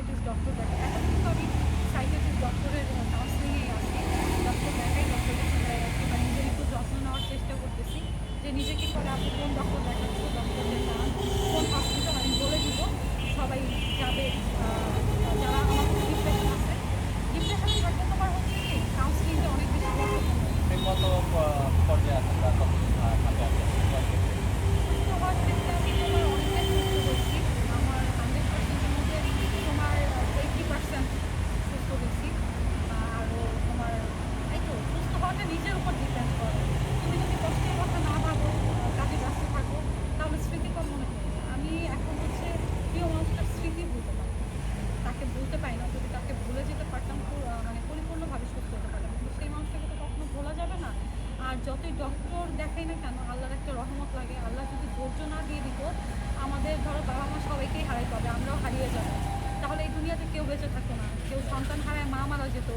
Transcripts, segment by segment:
Psychiatrist doctor দেখাই। এখন কিন্তু আমি সাইকিয়াট্রিস্ট ডক্টরের কাউন্সিলিংয়েই আছি। ডক্টর দেখাই, ডক্টরের সাথে কিংবা নিজের একটু যত্ন নেওয়ার চেষ্টা করতেছি যে নিজেকে করে আপনি কোন ডক্টর দেখাচ্ছ, ডক্টরদের নাম, কোন হসপিটাল আমি বলে দিব, সবাই যাবে। যারা আমার ডিপ্রেশন আছে, ডিপ্রেশনে থাকলে তোমার হচ্ছে কি কাউন্সিলিংটা অনেক বেশি গুরুত্বপূর্ণ। কত পর্যায়ে আছেন বা কত ধাপে আছেন? সুস্থ হওয়ার ক্ষেত্রে আমি তোমার অনেকটাই সুস্থ হয়েছি। আমার 100%-এর মধ্যে তোমার 80% সুস্থ হয়েছি। আরও তোমার এই তো সুস্থ হওয়াটা নিজের উপর ডিপেন্ড করে। তুমি যদি কষ্টের কথা না ভাবো, কাজে ব্যস্ত থাকো, তাহলে স্মৃতি কম মনে করবে। আমি এখন হচ্ছে প্রিয় মানুষটার স্মৃতি ভুলতে পারি না, তাকে ভুলতে পারি না। যদি তাকে ভুলে যেতে পারতাম মানে পরিপূর্ণভাবে সুস্থ হতে পারতাম, কিন্তু সেই মানুষটাকে তো কখনো ভোলা যাবে না। আর যতই ডক্টর দেখাই না কেন, আল্লাহর একটা রহমত লাগে। আল্লাহ যদি ধৈর্য না দিয়ে দিত, আমাদের ধরো বাবা মা সবাইকেই হারাইতে হবে, আমরাও হারিয়ে যাবো। তাহলে এই দুনিয়াতে কেউ বেঁচে থাকতো না। কেউ সন্তান হারায় মা মারা যেত,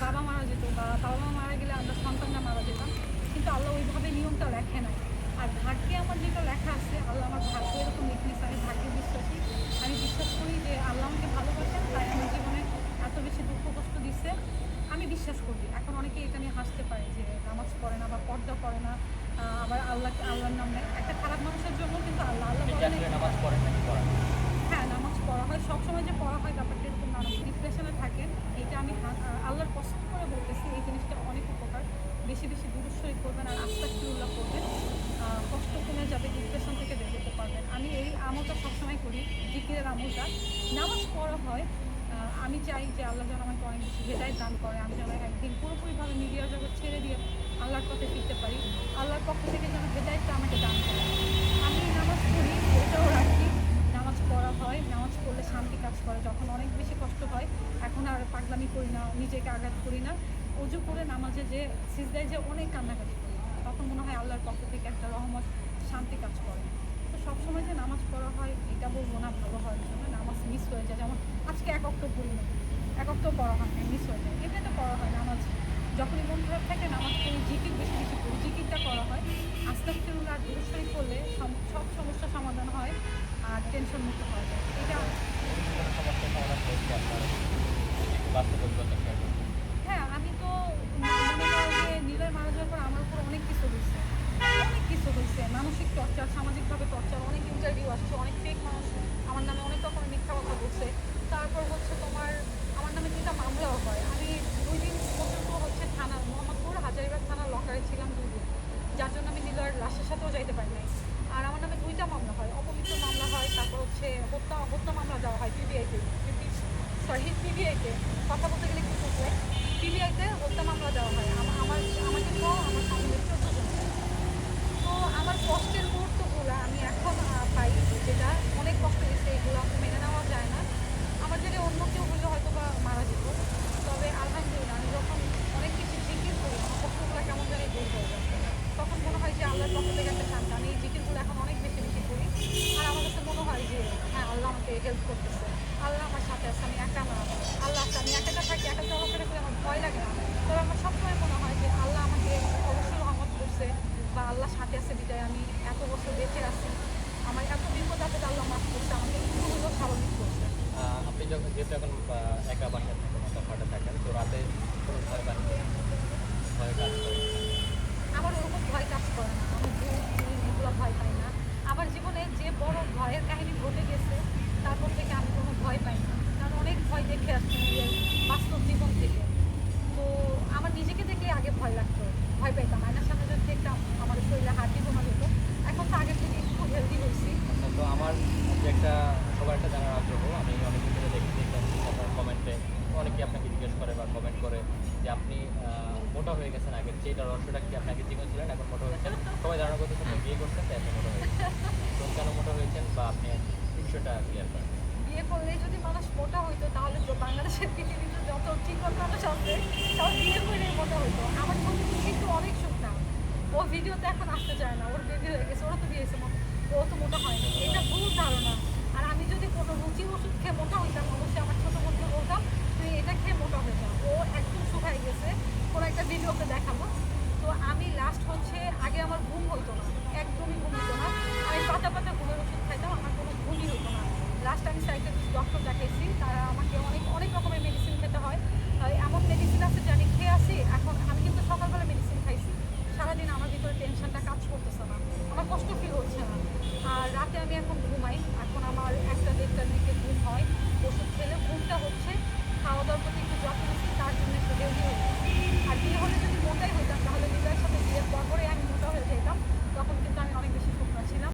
বাবা মারা যেত, বা বাবা মা মারা গেলে আমরা সন্তানরা মারা যেতাম। কিন্তু আল্লাহ ওইভাবে নিয়মটা লেখে নাই। আর ভাগ্যে আমার যেটা লেখা আছে, আল্লাহ আমার ভাগ্য এরকম লিখেছে, আমি ভাগ্যে বিশ্বাসী। আমি বিশ্বাস করি যে আল্লাহ আমাকে ভালোবাসেন, তাই আমার জীবনে এত বেশি দুঃখ কষ্ট দিচ্ছে। আমি বিশ্বাস করি। এখন অনেকে এটা নিয়ে হাসতে পারে যে নামাজ পড়ে না বা পর্দা করে না, আবার আল্লাহর নাম নেয়। একটা খারাপ মানুষের জন্য কিন্তু আল্লাহ আল্লাহ বলেন। নামাজ পড়েন নাকি পড়েন? হ্যাঁ, নামাজ পড়া হয়, সবসময় যে পড়া হয় ব্যাপারটা এরকম না। ডিপ্রেশনে থাকেন, এটা আমি আল্লাহর কসম করে বলতেছি, এই জিনিসটা অনেক উপকার। বেশি বেশি দুরূদ শরীফ করবেন আর আস্তাগফিরুল্লাহ করবেন, কষ্ট কমে যাবে, ডিপ্রেশন থেকে বের হতে পারবেন। আমি এই আমলটা সবসময় করি, জিকিরের আমলটা। নামাজ পড়া হয়, আমি চাই যে আল্লাহ যেন আমাকে অনেক বেশি হেদায়েত দান করে। আমি যেন একদিন পুরোপুরিভাবে মিডিয়ার জগৎ ছেড়ে দিয়ে আল্লাহর পথে ফিরতে পারি। আল্লাহর পক্ষ থেকে যেন হেদায়েতটা আমাকে দান করে। আমি নামাজ পড়ি, এটাও রাখি। নামাজ পড়া হয়, নামাজ পড়লে শান্তি কাজ করে। যখন অনেক বেশি কষ্ট হয়, এখন আর পাগলামি করি না, নিজেকে আঘাত করি না। অজু করে নামাজে যে সিজদায় যে অনেক কান্নাকাটি করি, তখন মনে হয় আল্লাহর পক্ষ থেকে একটা রহমত, শান্তি কাজ করে। তো সবসময় যে নামাজ পড়া হয় এটা বলবো না ভালো হওয়ার জন্য। নামাজ মিস হয়ে যায়, যেমন আজকে এক অক্ট পড়ি না, এক অক্ট পড়া হয় না, মিস হয়ে যায়, এমনিতে পড়া হয়। নামাজ যখনই মন খারাপ থাকে নামাজ পড়ি, জিকির বেশি বেশি করি, জিকিরটা করা হয়। আস্তাগফিরুল্লাহ আর দুরূদ শরীফ করলে সব সমস্যার সমাধান হয় আর টেনশন মুক্ত হওয়া যায়। এটা কোনো সমস্যার সমাধান হয়েছে আপনার? একটু বাস্তব অভিজ্ঞতা শেয়ার করুন। হ্যাঁ, আমি তো মনে করো যে নিলয় মারা যাওয়ার পর আমার উপর অনেক কিছু হয়েছে, অনেক কিছু হয়েছে। মানসিক টর্চার, সামাজিকভাবে টর্চার, অনেক ইন্টারভিউ আসছে, অনেক ফেক মানুষ আমার নামে অনেক রকমের মিথ্যা কথা বলছে। তারপর হচ্ছে তোমার আমার নামে 2টা মামলাও হয়। আমি 2 দিন পর্যন্ত হচ্ছে থানা, মোহাম্মদপুর হাজারীবাগ থানার লকারে ছিলাম 2 দিন, যার জন্য আমি নিলয়ের লাশের সাথেও যাইতে পারি নাই। আর আমার নামে 2টা মামলা হয়, অপমৃত্যু মামলা হয়, তারপর হচ্ছে হত্যা মামলা দেওয়া হয় পিবিআইতে, পিবিআইতে কথা বলতে গেলে একটু চোখে, পিবিআইতে হত্যা মামলা দেওয়া হয় আমাকে সহ আমার সামনে 14 জন। তো আমার কষ্টের মুহূর্তগুলো আমি এখন পাই, যেটা অনেক কষ্ট গেছে, এগুলো মেনে নেওয়া যায় না। আমার জায়গায় অন্য কেউ হলে হয়তো বা মারা যেত। তবে আলহামদুলিল্লাহ আমি যখন অনেক কিছু জিকির করি, আমার কষ্টগুলো কেমন জানি দূর হয়ে যায়। তখন মনে হয় যে আল্লাহর পক্ষ থেকে একটা শান্তি। আমি এই জিকিরগুলো এখন অনেক বেশি বেশি করি। আর আমার কাছে মনে হয় যে হ্যাঁ, আল্লাহ আমাকে হেল্প করতেছে, আল্লাহ আমার সাথে আছে, আমি একা না। আল্লাহ আছে, আমি একা থাকি, একা চলাফেরা করে আমার ভয় লাগে না। তবে আমার সবসময় মনে হয় যে আল্লাহ আমাকে অবশ্যই রহমত করছে, বা আল্লাহ সাথে আছে বিদায় আমি এত বছর বেঁচে আছি। আমার এত বিপদ আপদ আল্লাহ মাফ করছে, আমাকে একটু হলেও স্বাভাবিক করছে। আপনি যখন যেহেতু এখন একা বাসায় থাকেন, একা ফ্ল্যাটে থাকেন, তো রাতে কোনো ভয় পান কি? ভয় কাজ করে? আমার ওরকম ভয় কাজ করে না, আমি ভূত জিন এগুলো ভয় পাই না। আমার জীবনে যে বড় ভয়ের কাহিনী ঘটে গেছে, তারপর থেকে আমি কোনো ভয় পাই না, কারণ অনেক ভয় দেখে আসছি নিজের বাস্তব জীবন থেকে। তো আমার নিজেকে দেখে আগে ভয় লাগতো, ভয় পাইতাম। আয়নার সামনে যদি দেখতাম আমার শরীরে হাড্ডি জমা যেত। এখন তো আগের থেকে একটু হেলদি হয়েছি। আচ্ছা, তো আমার যে একটা সবার একটা জানার আগ্রহ, আমি অনেক ভিতরে দেখেছি আপনার কমেন্টে অনেকেই আপনাকে জিজ্ঞেস করে বা কমেন্ট করে যে আপনি মোটা হয়ে গেছেন আগের চেয়ে। এটার রহস্যটা কি? আপনি আগে চিকন ছিলেন, এখন মোটা হয়েছেন। সবাই ধারণা করতেছে আপনি বিয়ে করছেন তাই আপনি মোটা হয়েছেন। তো কেন মোটা হয়েছেন বা আপনি বিষয়টা ক্লিয়ার করেন। বিয়ে করলে যদি মানুষ মোটা হইতো, তাহলে তো বাংলাদেশের পৃথিবীতে যত চিকন মানুষ আছে সব বিয়ে করে মোটা হইতো। আমার ছোট কিন্তু অনেক শুকনা, ও ভিডিওতে এখন আসতে চায় না, ওর বেবি হয়ে গেছে, ওরা তো বিয়ে হয়েছে, ও তো মোটা হয়নি। এটা ভুল ধারণা। আর আমি যদি কোনো রুচির ওষুধ